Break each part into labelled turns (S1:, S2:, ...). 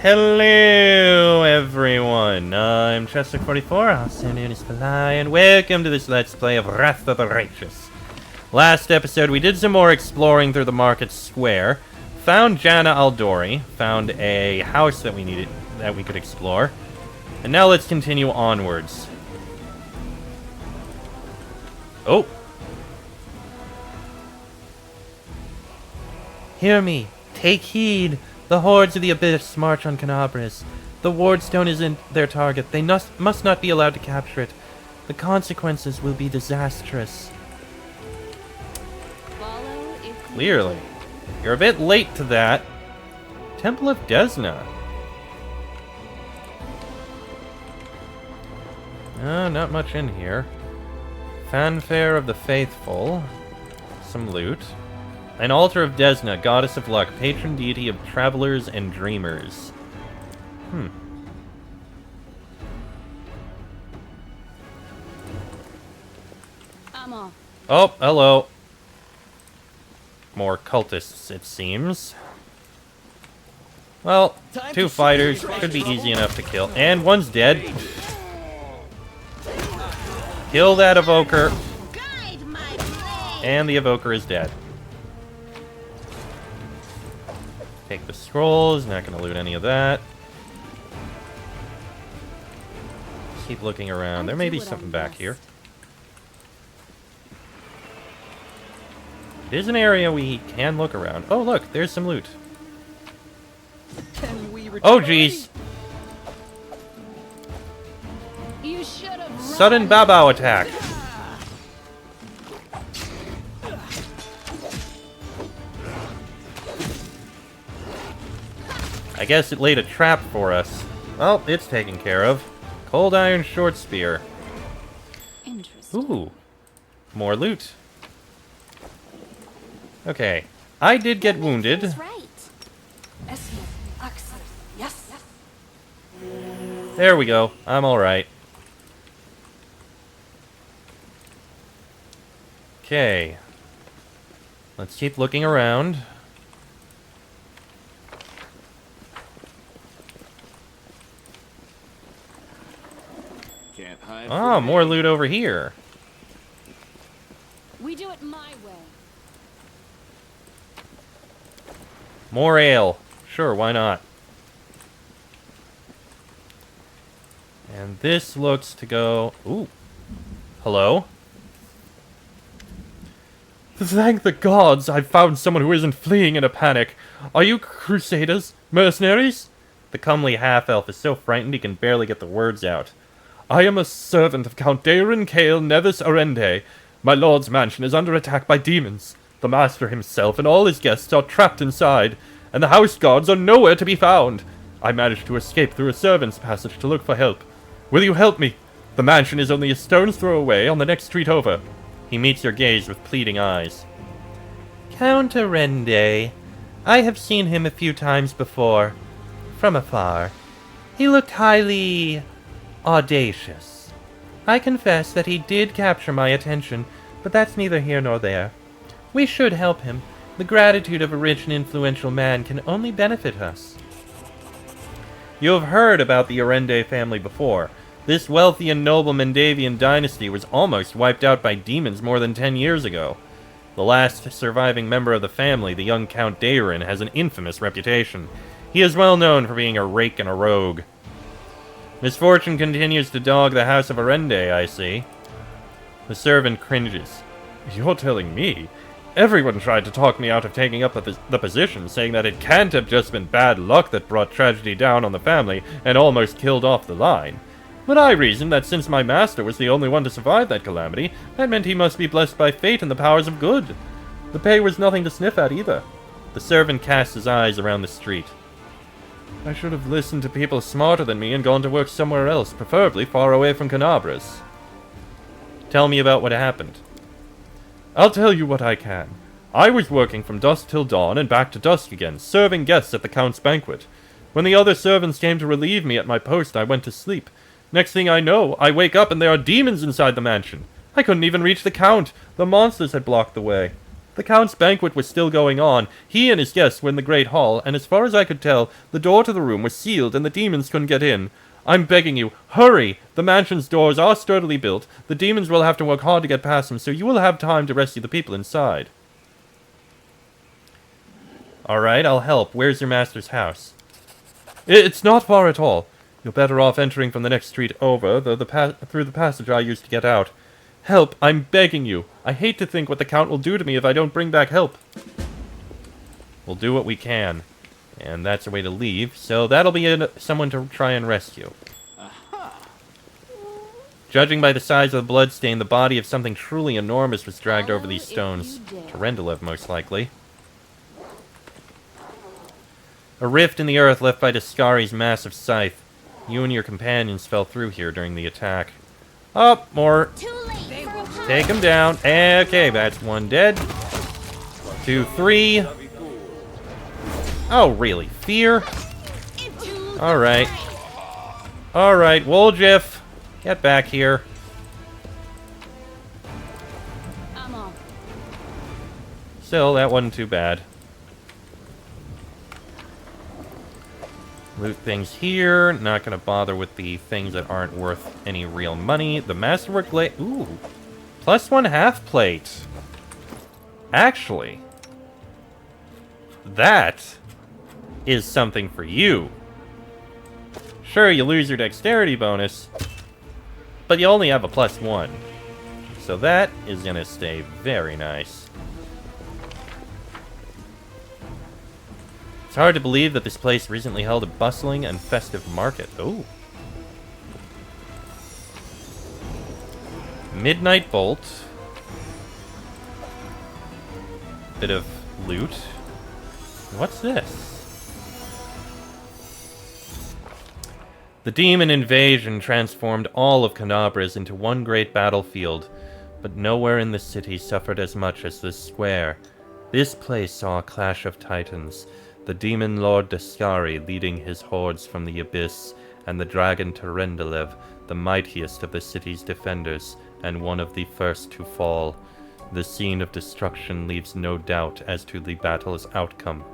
S1: Hello, everyone. I'm Chester44, and welcome to this Let's Play of Wrath of the Righteous. Last episode, we did some more exploring through the market square, found Jana Aldori, found a house that we could explore, and now let's continue onwards. Oh! Hear me, take heed. The hordes of the Abyss march on Canabras. The Wardstone isn't their target. They must not be allowed to capture it. The consequences will be disastrous. Clearly. You're a bit late to that. Temple of Desna. Not much in here. Fanfare of the Faithful. Some loot. An altar of Desna, goddess of luck, patron deity of travelers and dreamers. Oh, hello. More cultists, it seems. Well, two fighters should be easy enough to kill. And one's dead. Kill that evoker. And the evoker is dead. Take the scrolls, not gonna loot any of that. Keep looking around. There may be something back here. It is an area we can look around. Oh, look, there's some loot. Oh, jeez. Sudden Babao attack. I guess it laid a trap for us. Well, it's taken care of. Cold iron short spear. Interesting. Ooh. More loot. Okay. I did get wounded. There we go. I'm alright. Okay. Let's keep looking around. Ah, more loot over here.
S2: We do it my way.
S1: More ale. Sure, why not? And this looks to go... Ooh. Hello? Thank the gods, I've found someone who isn't fleeing in a panic. Are you crusaders? Mercenaries? The comely half-elf is so frightened he can barely get the words out. I am a servant of Count Daeron Kale Nevis Arende. My lord's mansion is under attack by demons. The master himself and all his guests are trapped inside, and the house guards are nowhere to be found. I managed to escape through a servant's passage to look for help. Will you help me? The mansion is only a stone's throw away on the next street over. He meets your gaze with pleading eyes. Count Arende. I have seen him a few times before. From afar. He looked highly... audacious. I confess that he did capture my attention, but that's neither here nor there. We should help him. The gratitude of a rich and influential man can only benefit us. You have heard about the Arende family before. This wealthy and noble Mendavian dynasty was almost wiped out by demons more than 10 years ago. The last surviving member of the family, the young Count Daeron, has an infamous reputation. He is well known for being a rake and a rogue. Misfortune continues to dog the house of Arende, I see. The servant cringes. You're telling me? Everyone tried to talk me out of taking up the position, saying that it can't have just been bad luck that brought tragedy down on the family and almost killed off the line. But I reasoned that since my master was the only one to survive that calamity, that meant he must be blessed by fate and the powers of good. The pay was nothing to sniff at either. The servant casts his eyes around the street. I should have listened to people smarter than me and gone to work somewhere else, preferably far away from Canabras. Tell me about what happened. I'll tell you what I can. I was working from dusk till dawn and back to dusk again, serving guests at the Count's banquet. When the other servants came to relieve me at my post, I went to sleep. Next thing I know, I wake up and there are demons inside the mansion. I couldn't even reach the Count. The monsters had blocked the way. The Count's banquet was still going on. He and his guests were in the great hall, and as far as I could tell, the door to the room was sealed and the demons couldn't get in. I'm begging you, hurry! The mansion's doors are sturdily built. The demons will have to work hard to get past them, so you will have time to rescue the people inside. Alright, I'll help. Where's your master's house? It's not far at all. You're better off entering from the next street over, through the passage I used to get out. Help, I'm begging you. I hate to think what the Count will do to me if I don't bring back help. We'll do what we can. And that's a way to leave, so that'll be someone to try and rescue. Judging by the size of the bloodstain, the body of something truly enormous was dragged over these stones. Tarendalev, most likely. A rift in the earth left by Daskari's massive scythe. You and your companions fell through here during the attack. Up, more. Take him down. Okay, that's one dead. 2, 3. Oh, really? Fear? Alright. Alright, Woljif. Get back here. Still, that wasn't too bad. Loot things here. Not gonna bother with the things that aren't worth any real money. The Masterwork Blade. Ooh. +1 half plate. Actually, that is something for you. Sure, you lose your dexterity bonus, but you only have a +1. So that is gonna stay very nice. It's hard to believe that this place recently held a bustling and festive market. Oh. Midnight Bolt. Bit of loot. What's this? The demon invasion transformed all of Canabras into one great battlefield, but nowhere in the city suffered as much as this square. This place saw a clash of titans. The demon lord Daskari leading his hordes from the abyss, and the dragon Tarendalev, the mightiest of the city's defenders, and one of the first to fall. The scene of destruction leaves no doubt as to the battle's outcome.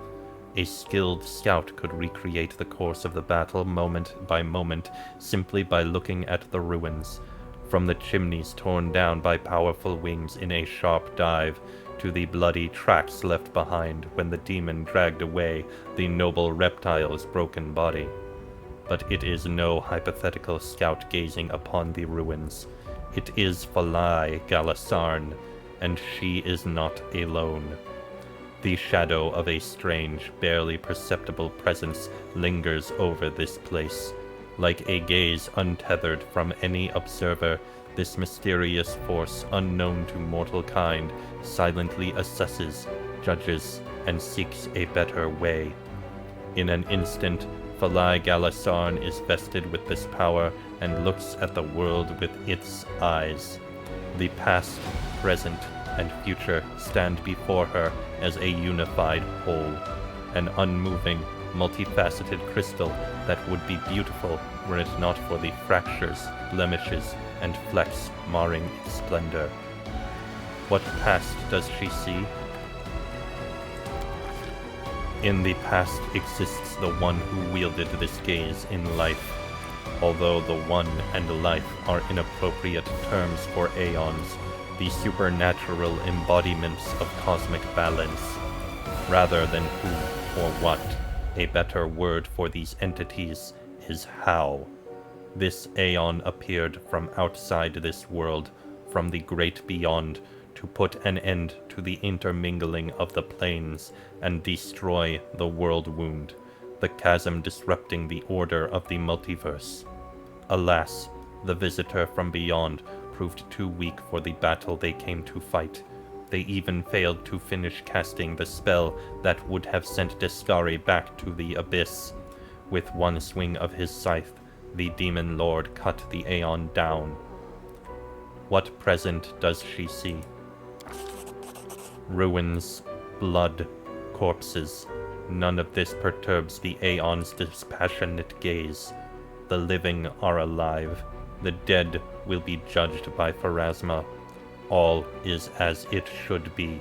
S1: A skilled scout could recreate the course of the battle moment by moment simply by looking at the ruins. From the chimneys torn down by powerful wings in a sharp dive, to the bloody tracks left behind when the demon dragged away the noble reptile's broken body. But it is no hypothetical scout gazing upon the ruins. It is Falai Galasarn, and she is not alone. The shadow of a strange, barely perceptible presence lingers over this place. Like a gaze untethered from any observer, this mysterious force unknown to mortal kind silently assesses, judges, and seeks a better way. In an instant, Falai Galasarn is vested with this power and looks at the world with its eyes. The past, present, and future stand before her as a unified whole, an unmoving, multifaceted crystal that would be beautiful were it not for the fractures, blemishes, and flecks marring its splendor. What past does she see? In the past exists the one who wielded this gaze in life, although the one and life are inappropriate terms for aeons, the supernatural embodiments of cosmic balance. Rather than who or what, a better word for these entities is how. This aeon appeared from outside this world, from the great beyond, to put an end to the intermingling of the planes and destroy the world wound, the chasm disrupting the order of the multiverse. Alas, the visitor from beyond proved too weak for the battle they came to fight. They even failed to finish casting the spell that would have sent Daskari back to the abyss. With one swing of his scythe, the demon lord cut the aeon down. What present does she see? Ruins, blood, corpses. None of this perturbs the aeon's dispassionate gaze. The living are alive. The dead will be judged by Pharasma. All is as it should be.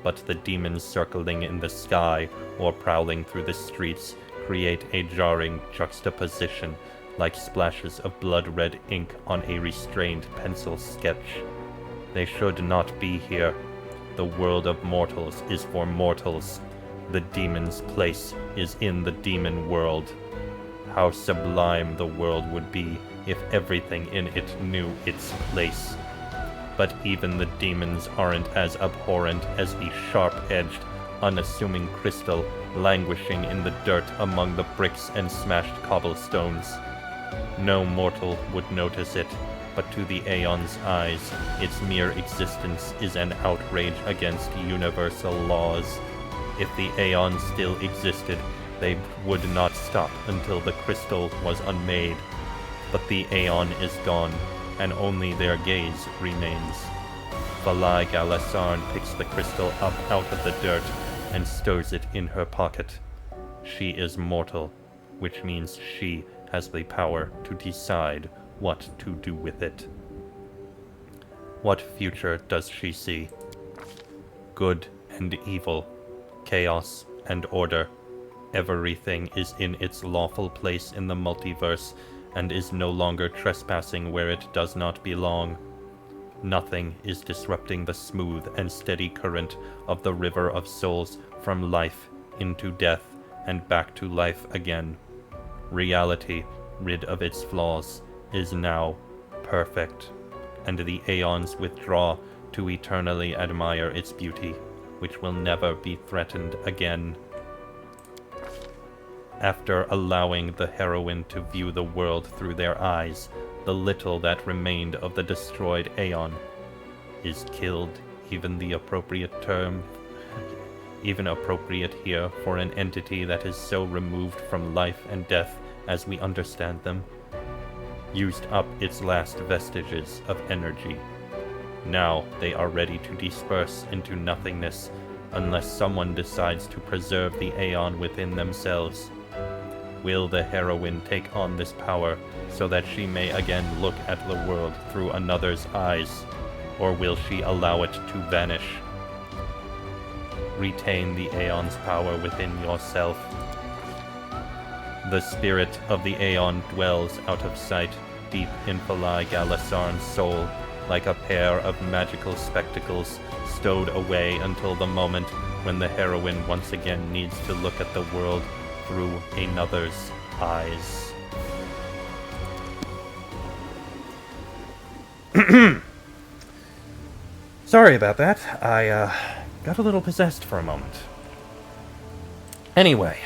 S1: but the demons circling in the sky or prowling through the streets create a jarring juxtaposition, like splashes of blood-red ink on a restrained pencil sketch. They should not be here. The world of mortals is for mortals. The demon's place is in the demon world. How sublime the world would be if everything in it knew its place. But even the demons aren't as abhorrent as the sharp-edged, unassuming crystal languishing in the dirt among the bricks and smashed cobblestones. No mortal would notice it, but to the Aeon's eyes, its mere existence is an outrage against universal laws. If the Aeon still existed, they would not stop until the crystal was unmade. But the Aeon is gone, and only their gaze remains. Valai Galasarn picks the crystal up out of the dirt and stores it in her pocket. She is mortal, which means she has the power to decide what to do with it. What future does she see? Good and evil, chaos and order. Everything is in its lawful place in the multiverse and is no longer trespassing where it does not belong. Nothing is disrupting the smooth and steady current of the river of souls from life into death and back to life again. Reality, rid of its flaws, is now perfect, and the Aeons withdraw to eternally admire its beauty, which will never be threatened again. After allowing the heroine to view the world through their eyes, the little that remained of the destroyed Aeon is killed, even the appropriate term, even appropriate here for an entity that is so removed from life and death as we understand them, used up its last vestiges of energy. Now they are ready to disperse into nothingness unless someone decides to preserve the Aeon within themselves. Will the heroine take on this power so that she may again look at the world through another's eyes, or will she allow it to vanish? Retain the Aeon's power within yourself. The spirit of the Aeon dwells out of sight, deep in Valai Galasarn's soul, like a pair of magical spectacles stowed away until the moment when the heroine once again needs to look at the world through another's eyes. Sorry about that. I got a little possessed for a moment. Anyway.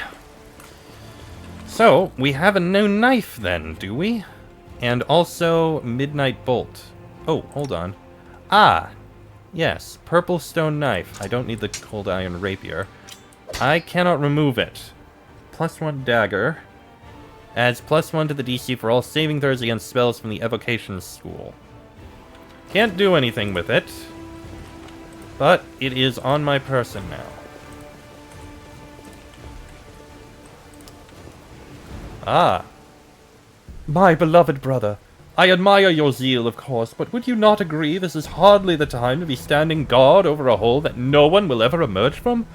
S1: So, we have a new knife then, do we? And also Midnight Bolt. Oh, hold on. Ah! Yes, purple stone knife. I don't need the cold iron rapier. I cannot remove it. +1 dagger. Adds +1 to the DC for all saving throws against spells from the evocation school. Can't do anything with it. But it is on my person now. Ah. My beloved brother, I admire your zeal, of course, but would you not agree this is hardly the time to be standing guard over a hole that no one will ever emerge from?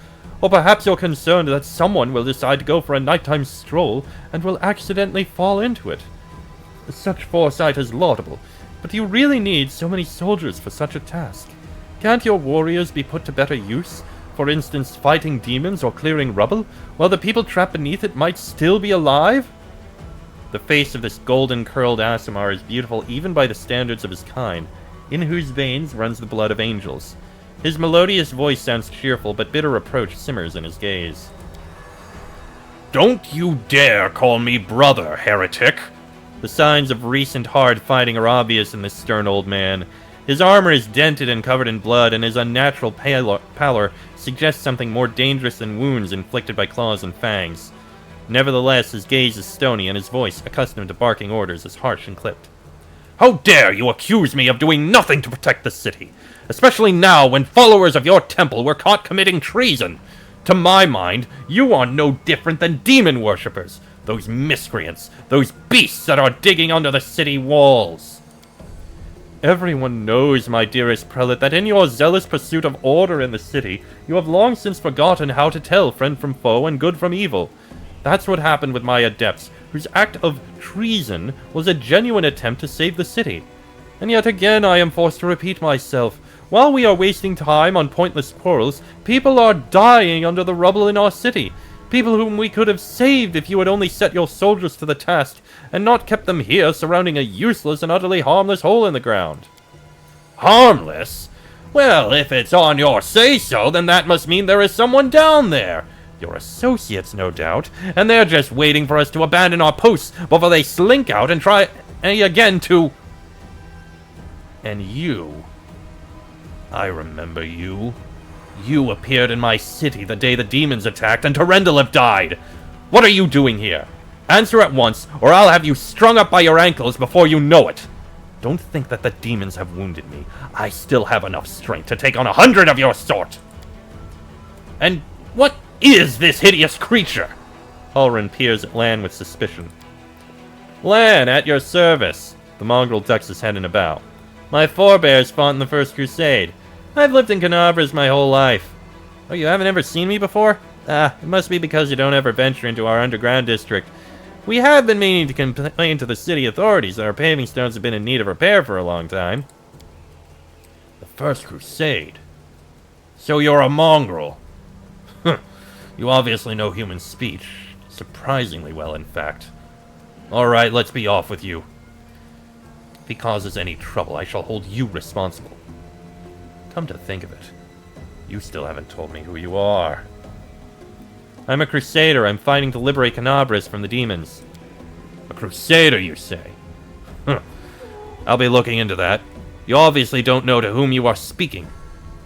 S1: Or perhaps you're concerned that someone will decide to go for a nighttime stroll and will accidentally fall into it. Such foresight is laudable, but do you really need so many soldiers for such a task? Can't your warriors be put to better use? For instance, fighting demons or clearing rubble, while the people trapped beneath it might still be alive? The face of this golden-curled Aasimar is beautiful even by the standards of his kind, in whose veins runs the blood of angels. His melodious voice sounds cheerful, but bitter reproach simmers in his gaze. Don't you dare call me brother, heretic! The signs of recent hard fighting are obvious in this stern old man. His armor is dented and covered in blood, and his unnatural pallor suggests something more dangerous than wounds inflicted by claws and fangs. Nevertheless, his gaze is stony, and his voice, accustomed to barking orders, is harsh and clipped. How dare you accuse me of doing nothing to protect the city, especially now when followers of your temple were caught committing treason? To my mind, you are no different than demon worshippers, those miscreants, those beasts that are digging under the city walls. Everyone knows, my dearest prelate, that in your zealous pursuit of order in the city, you have long since forgotten how to tell friend from foe and good from evil. That's what happened with my adepts, whose act of treason was a genuine attempt to save the city. And yet again I am forced to repeat myself. While we are wasting time on pointless quarrels, people are dying under the rubble in our city. People whom we could have saved if you had only set your soldiers to the task, and not kept them here surrounding a useless and utterly harmless hole in the ground. Harmless? Well, if it's on your say-so, then that must mean there is someone down there. Your associates, no doubt, and they're just waiting for us to abandon our posts before they slink out and try again to... And you... I remember you. You appeared in my city the day the demons attacked and Torendalev died. What are you doing here? Answer at once, or I'll have you strung up by your ankles before you know it. Don't think that the demons have wounded me. I still have enough strength to take on 100 of your sort. And what is this hideous creature? Hulrun peers at Lan with suspicion. Lan, at your service. The mongrel ducks his head in a bow. My forebears fought in the First Crusade. I've lived in Canabras my whole life. Oh, you haven't ever seen me before? It must be because you don't ever venture into our underground district. We have been meaning to complain to the city authorities that our paving stones have been in need of repair for a long time. The First Crusade? So you're a mongrel? You obviously know human speech. Surprisingly well, in fact. Alright, let's be off with you. If he causes any trouble, I shall hold you responsible. Come to think of it, you still haven't told me who you are. I'm a crusader. I'm fighting to liberate Canabras from the demons. A crusader, you say? I'll be looking into that. You obviously don't know to whom you are speaking.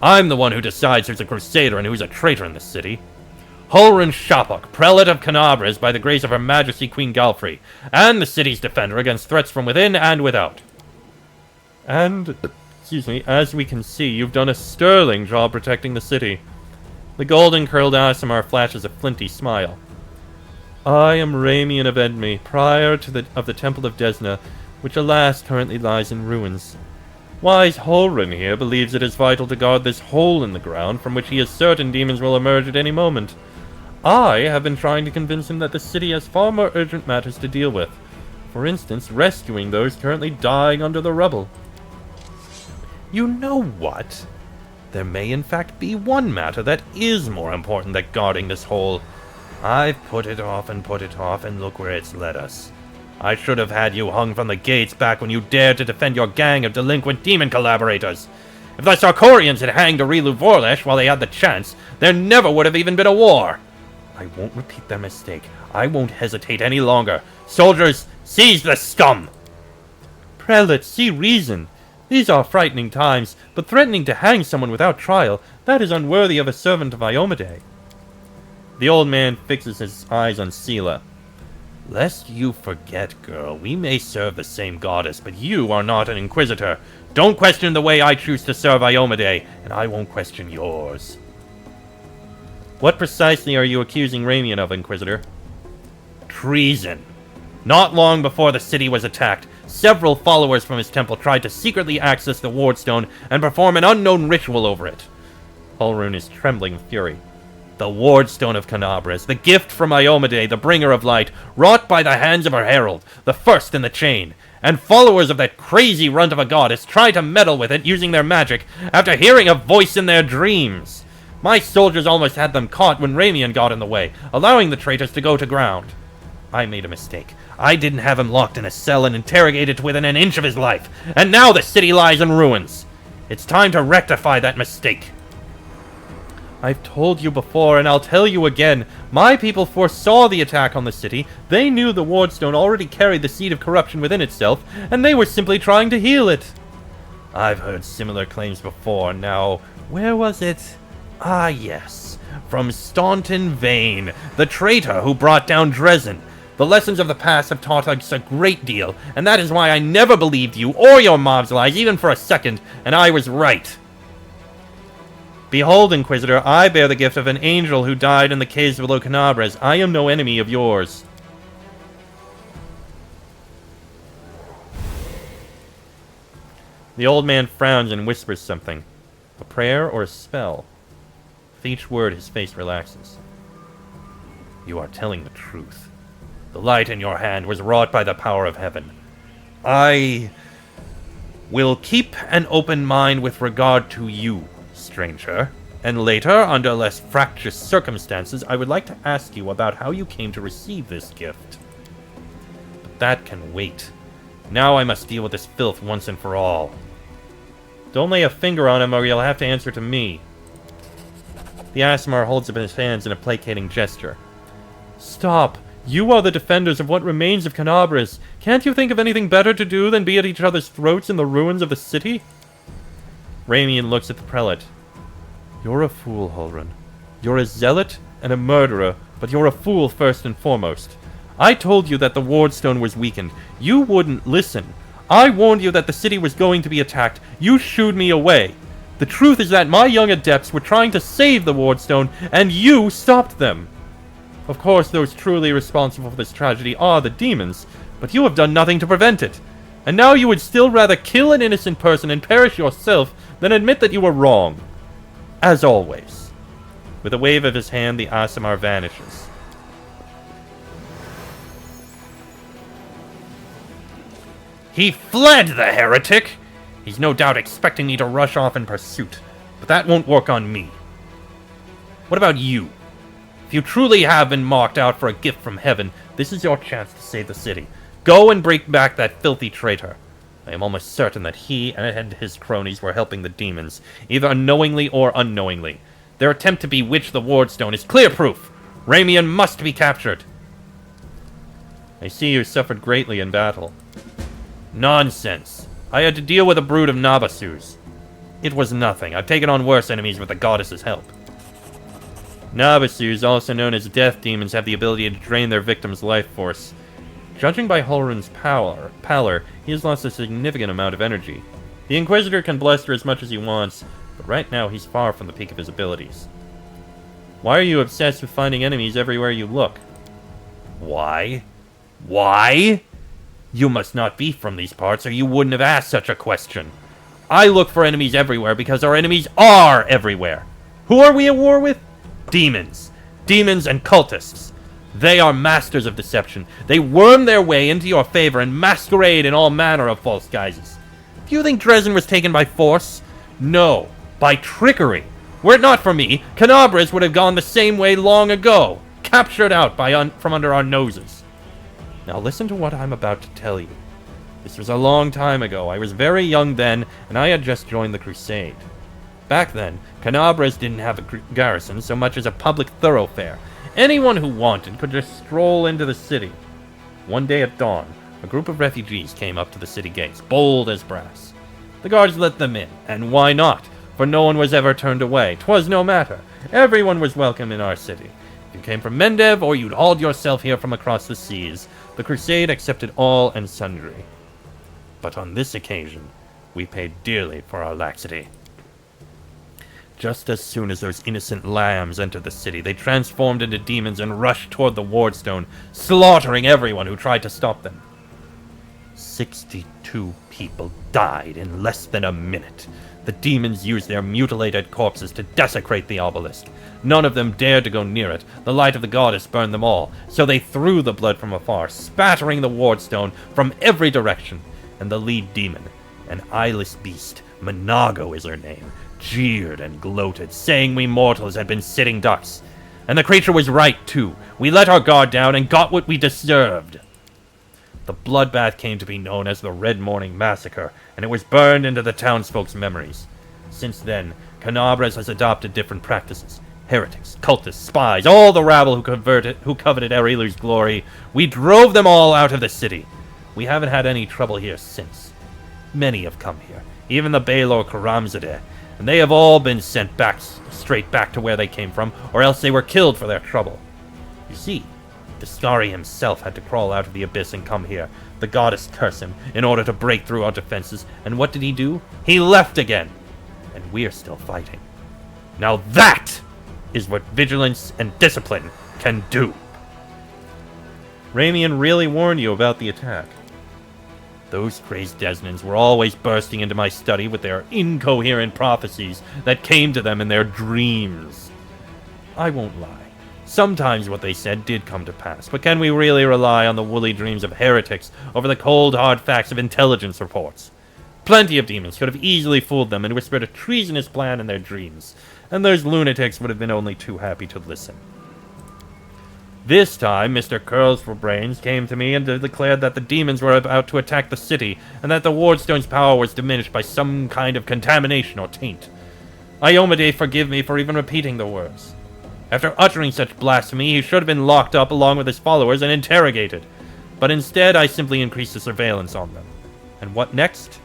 S1: I'm the one who decides who's a crusader and who's a traitor in this city. Hulrun Shapok, prelate of Canabras by the grace of Her Majesty Queen Galfrey, and the city's defender against threats from within and without. And... as we can see, you've done a sterling job protecting the city. The golden curled Aasimar flashes a flinty smile. I am Ramian of Edme, prior of the Temple of Desna, which alas currently lies in ruins. Wise Hulrun here believes it is vital to guard this hole in the ground from which he is certain demons will emerge at any moment. I have been trying to convince him that the city has far more urgent matters to deal with. For instance, rescuing those currently dying under the rubble. You know what? There may in fact be one matter that is more important than guarding this hole. I've put it off, and look where it's led us. I should have had you hung from the gates back when you dared to defend your gang of delinquent demon collaborators. If the Sarkorians had hanged Aurilu Vorlesh while they had the chance, there never would have even been a war. I won't repeat their mistake. I won't hesitate any longer. Soldiers, seize the scum! Prelate, see reason. These are frightening times, but threatening to hang someone without trial, that is unworthy of a servant of Iomade. The old man fixes his eyes on Sela. Lest you forget, girl, we may serve the same goddess, but you are not an inquisitor. Don't question the way I choose to serve Iomade, and I won't question yours. What precisely are you accusing Ramian of, Inquisitor? Treason. Not long before the city was attacked, several followers from his temple tried to secretly access the Wardstone and perform an unknown ritual over it. Hulrun is trembling with fury. The Wardstone of Canabras, the gift from Iomade, the bringer of light, wrought by the hands of her herald, the first in the chain, and followers of that crazy runt of a goddess try to meddle with it using their magic after hearing a voice in their dreams. My soldiers almost had them caught when Ramian got in the way, allowing the traitors to go to ground. I made a mistake. I didn't have him locked in a cell and interrogated to within an inch of his life, and now the city lies in ruins. It's time to rectify that mistake. I've told you before, and I'll tell you again. My people foresaw the attack on the city. They knew the Wardstone already carried the seed of corruption within itself, and they were simply trying to heal it. I've heard similar claims before. Now, where was it? Ah, yes. From Staunton Vane, the traitor who brought down Dresden. The lessons of the past have taught us a great deal, and that is why I never believed you or your mob's lies, even for a second, and I was right. Behold, Inquisitor, I bear the gift of an angel who died in the caves below Canabras. I am no enemy of yours. The old man frowns and whispers something. A prayer or a spell? With each word, his face relaxes. You are telling the truth. The light in your hand was wrought by the power of heaven. I will keep an open mind with regard to you, stranger. And later, under less fractious circumstances, I would like to ask you about how you came to receive this gift. But that can wait. Now I must deal with this filth once and for all. Don't lay a finger on him or you'll have to answer to me. The Aasimar holds up his hands in a placating gesture. Stop! You are the defenders of what remains of Canabras. Can't you think of anything better to do than be at each other's throats in the ruins of the city? Ramian looks at the prelate. You're a fool, Hulrun. You're a zealot and a murderer, but you're a fool first and foremost. I told you that the wardstone was weakened. You wouldn't listen. I warned you that the city was going to be attacked. You shooed me away. The truth is that my young adepts were trying to save the wardstone, and you stopped them. Of course, those truly responsible for this tragedy are the demons, but you have done nothing to prevent it. And now you would still rather kill an innocent person and perish yourself than admit that you were wrong. As always. With a wave of his hand, the Aasimar vanishes. He fled, the heretic! He's no doubt expecting me to rush off in pursuit, but that won't work on me. What about you? If you truly have been marked out for a gift from heaven, this is your chance to save the city. Go and bring back that filthy traitor. I am almost certain that he and his cronies were helping the demons, either knowingly or unknowingly. Their attempt to bewitch the wardstone is clear proof. Ramian must be captured. I see you suffered greatly in battle. Nonsense. I had to deal with a brood of Nabasus. It was nothing. I've taken on worse enemies with the goddess's help. Nabasus, also known as death demons, have the ability to drain their victim's life force. Judging by Hulrun's pallor, he has lost a significant amount of energy. The Inquisitor can bluster as much as he wants, but right now he's far from the peak of his abilities. Why are you obsessed with finding enemies everywhere you look? Why? Why? You must not be from these parts, or you wouldn't have asked such a question. I look for enemies everywhere because our enemies are everywhere. Who are we at war with? Demons. Demons and cultists. They are masters of deception. They worm their way into your favor and masquerade in all manner of false guises. Do you think Dresden was taken by force? No, by trickery. Were it not for me, Canabras would have gone the same way long ago, captured out from under our noses. Now listen to what I'm about to tell you. This was a long time ago. I was very young then, and I had just joined the Crusade. Back then, Canabras didn't have a garrison so much as a public thoroughfare. Anyone who wanted could just stroll into the city. One day at dawn, a group of refugees came up to the city gates, bold as brass. The guards let them in, and why not? For no one was ever turned away. 'Twas no matter. Everyone was welcome in our city. If you came from Mendev, or you'd hauled yourself here from across the seas, the Crusade accepted all and sundry. But on this occasion, we paid dearly for our laxity. Just as soon as those innocent lambs entered the city, they transformed into demons and rushed toward the wardstone, slaughtering everyone who tried to stop them. 62 people died in less than a minute. The demons used their mutilated corpses to desecrate the obelisk. None of them dared to go near it. The light of the goddess burned them all, so they threw the blood from afar, spattering the wardstone from every direction. And the lead demon, an eyeless beast, Monago is her name, jeered and gloated, saying we mortals had been sitting ducks. And the creature was right, too. We let our guard down and got what we deserved. The bloodbath came to be known as the Red Morning Massacre, and it was burned into the townsfolk's memories. Since then, Canabras has adopted different practices. Heretics, cultists, spies, all the rabble who coveted Erilu's glory. We drove them all out of the city. We haven't had any trouble here since. Many have come here, even the Baelor Karamzadeh, and they have all been sent straight back to where they came from, or else they were killed for their trouble. You see, Dastari himself had to crawl out of the abyss and come here. The goddess cursed him in order to break through our defenses, and what did he do? He left again! And we're still fighting. Now that is what vigilance and discipline can do. Ramian really warned you about the attack. Those crazed Desnans were always bursting into my study with their incoherent prophecies that came to them in their dreams. I won't lie. Sometimes what they said did come to pass, but can we really rely on the woolly dreams of heretics over the cold, hard facts of intelligence reports? Plenty of demons could have easily fooled them and whispered a treasonous plan in their dreams, and those lunatics would have been only too happy to listen. This time, Mr. Curls for Brains came to me and declared that the demons were about to attack the city, and that the Wardstone's power was diminished by some kind of contamination or taint. Iomedae forgive me for even repeating the words. After uttering such blasphemy, he should have been locked up along with his followers and interrogated. But instead, I simply increased the surveillance on them. And what next?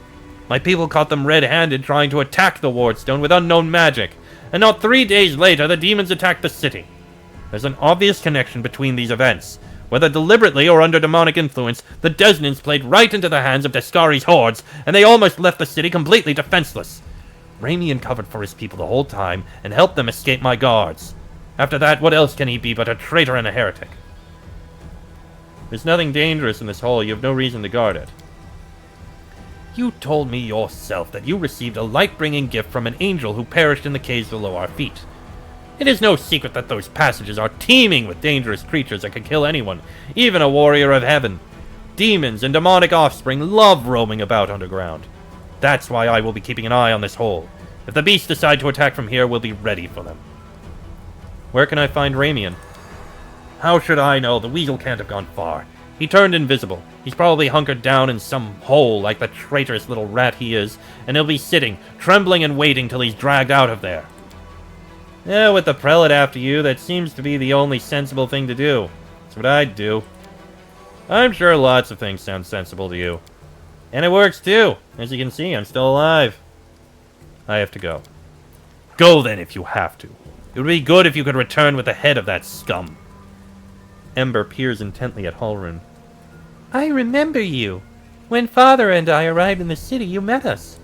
S1: My people caught them red-handed trying to attack the Wardstone with unknown magic, and not 3 days later, the demons attacked the city. There's an obvious connection between these events. Whether deliberately or under demonic influence, the Desnans played right into the hands of Descari's hordes, and they almost left the city completely defenseless. Ramian covered for his people the whole time, and helped them escape my guards. After that, what else can he be but a traitor and a heretic? There's nothing dangerous in this hole. You have no reason to guard it. You told me yourself that you received a light-bringing gift from an angel who perished in the caves below our feet. It is no secret that those passages are teeming with dangerous creatures that can kill anyone, even a warrior of heaven. Demons and demonic offspring love roaming about underground. That's why I will be keeping an eye on this hole. If the beasts decide to attack from here, we'll be ready for them. Where can I find Ramian? How should I know? The weasel can't have gone far. He turned invisible. He's probably hunkered down in some hole like the traitorous little rat he is, and he'll be sitting, trembling and waiting till he's dragged out of there. Yeah, with the prelate after you, that seems to be the only sensible thing to do. That's what I'd do. I'm sure lots of things sound sensible to you. And it works too. As you can see, I'm still alive. I have to go. Go then if you have to. It would be good if you could return with the head of that scum. Ember peers intently at Hulrun. I remember you. When Father and I arrived in the city, you met us.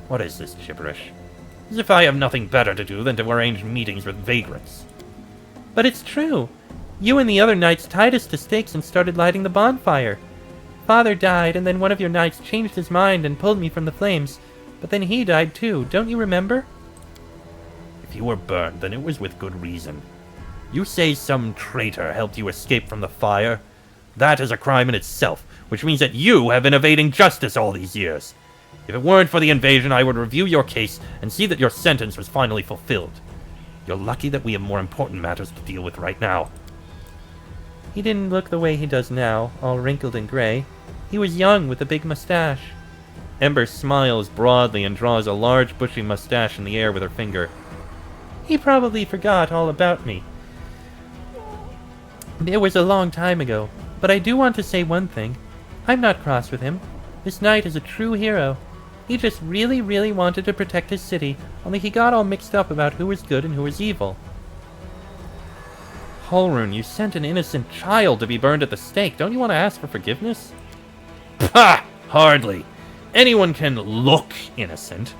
S1: What is this gibberish? As if I have nothing better to do than to arrange meetings with vagrants. But it's true. You and the other knights tied us to stakes and started lighting the bonfire. Father died, and then one of your knights changed his mind and pulled me from the flames. But then he died too, don't you remember? If you were burned, then it was with good reason. You say some traitor helped you escape from the fire? That is a crime in itself, which means that you have been evading justice all these years. If it weren't for the invasion, I would review your case and see that your sentence was finally fulfilled. You're lucky that we have more important matters to deal with right now. He didn't look the way he does now, all wrinkled and gray. He was young with a big mustache. Ember smiles broadly and draws a large bushy mustache in the air with her finger. He probably forgot all about me. It was a long time ago, but I do want to say one thing. I'm not cross with him. This knight is a true hero. He just really, really wanted to protect his city, only he got all mixed up about who was good and who was evil. Hulrun, you sent an innocent child to be burned at the stake. Don't you want to ask for forgiveness? Pah! Hardly. Anyone can look innocent.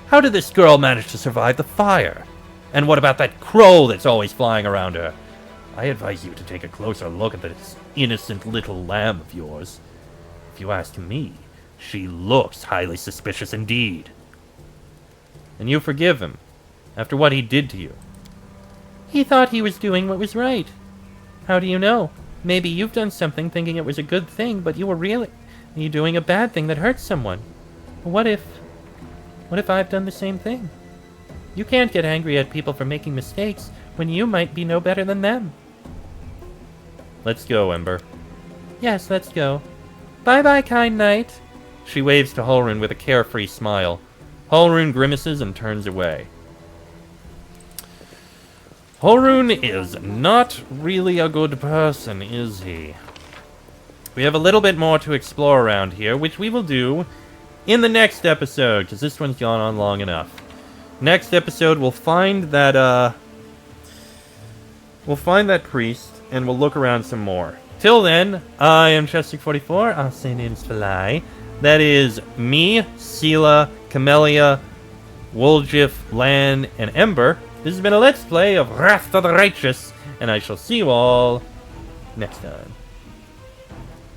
S1: How did this girl manage to survive the fire? And what about that crow that's always flying around her? I advise you to take a closer look at this innocent little lamb of yours. If you ask me, she looks highly suspicious indeed. And you forgive him, after what he did to you? He thought he was doing what was right. How do you know? Maybe you've done something thinking it was a good thing, but you were really doing a bad thing that hurts someone. What if I've done the same thing? You can't get angry at people for making mistakes when you might be no better than them. Let's go, Ember. Yes, let's go. Bye-bye, kind knight. She waves to Hulrun with a carefree smile. Hulrun grimaces and turns away. Hulrun is not really a good person, is he? We have a little bit more to explore around here, which we will do in the next episode, because this one's gone on long enough. Next episode, we'll find that priest, and we'll look around some more. Till then, I am Chestic44, I'll say names fly. That is me, Sela, Camellia, Woljif, Lan, and Ember. This has been a Let's Play of Wrath of the Righteous, and I shall see you all next time.